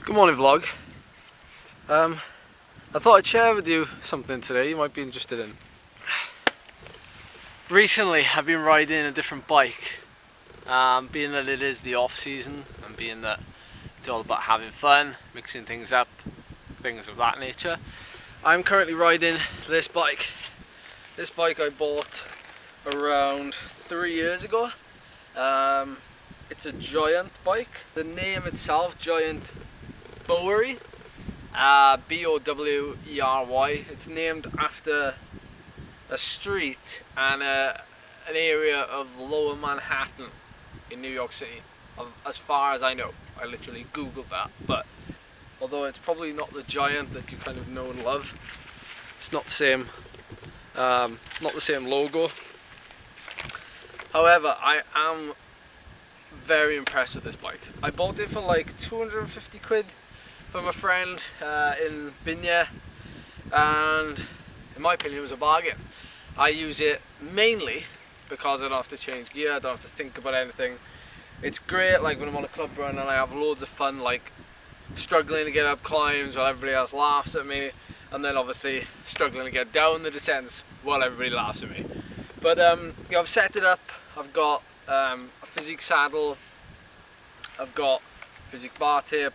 Good morning vlog. I thought I'd share with you something today you might be interested in. Recently I've been riding a different bike, being that it is the off season and being that it's all about having fun, mixing things up, things of that nature. I'm currently riding this bike. This bike I bought around 3 years ago. It's a Giant bike. The name itself, Giant Bowery, B-O-W-E-R-Y. It's named after a street and an area of Lower Manhattan in New York City, as far as I know. I literally googled that, but although it's probably not the Giant that you kind of know and love, it's not the same, logo. However, I am very impressed with this bike. I bought it for like 250 quid from a friend in Binya, and in my opinion it was a bargain. I use it mainly because I don't have to change gear, I don't have to think about anything. It's great like when I'm on a club run and I have loads of fun, like struggling to get up climbs while everybody else laughs at me, and then obviously struggling to get down the descents while everybody laughs at me. But yeah, I've set it up. I've got a physique saddle, I've got physique bar tape,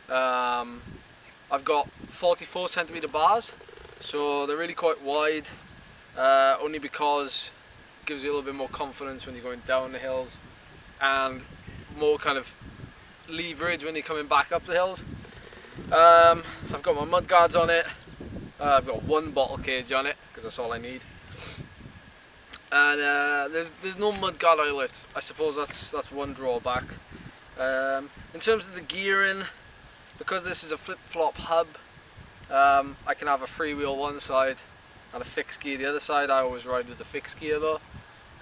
I've got 44cm bars, so they're really quite wide, only because it gives you a little bit more confidence when you're going down the hills and more kind of leverage when you're coming back up the hills. I've got my mud guards on it. I've got one bottle cage on it because that's all I need. And there's no mudguard eyelets. I suppose that's one drawback. In terms of the gearing, because this is a flip-flop hub, I can have a freewheel one side and a fixed gear the other side. I always ride with the fixed gear though.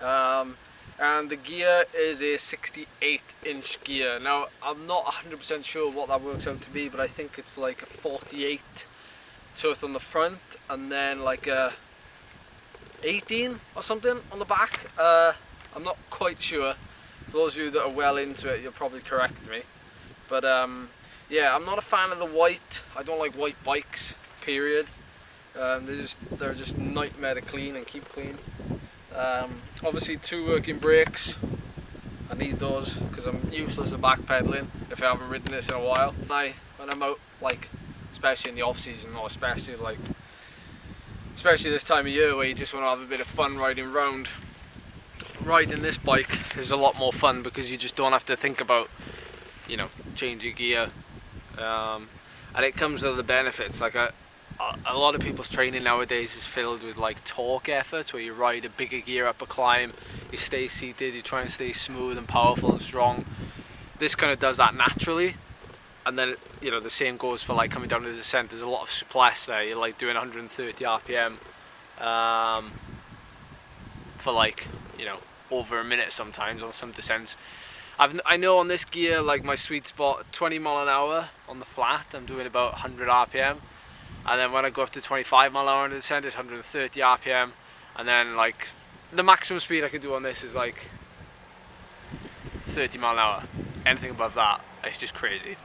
And the gear is a 68-inch gear. Now I'm not 100% sure what that works out to be, but I think it's like a 48 tooth on the front and then like a 18 or something on the back. I'm not quite sure. For those of you that are well into it, you'll probably correct me. But yeah, I'm not a fan of the white. I don't like white bikes, period. They're just nightmare to clean and keep clean. Obviously 2 working brakes. I need those because I'm useless at backpedaling if I haven't ridden this in a while. When I'm out, like especially in the off season, or especially this time of year where you just want to have a bit of fun riding round, riding this bike is a lot more fun because you just don't have to think about, you know, changing gear, and it comes with the benefits. Like a lot of people's training nowadays is filled with like torque efforts, where you ride a bigger gear up a climb, you stay seated, you try and stay smooth and powerful and strong. This kind of does that naturally. And then, you know, the same goes for like coming down the descent. There's a lot of souplesse there. You're like doing 130 RPM for like, you know, over a minute sometimes on some descents. I know on this gear, like my sweet spot, 20 mile an hour on the flat, I'm doing about 100 RPM. And then when I go up to 25 mile an hour on the descent, it's 130 RPM. And then like the maximum speed I can do on this is like 30 mile an hour. Anything above that, it's just crazy.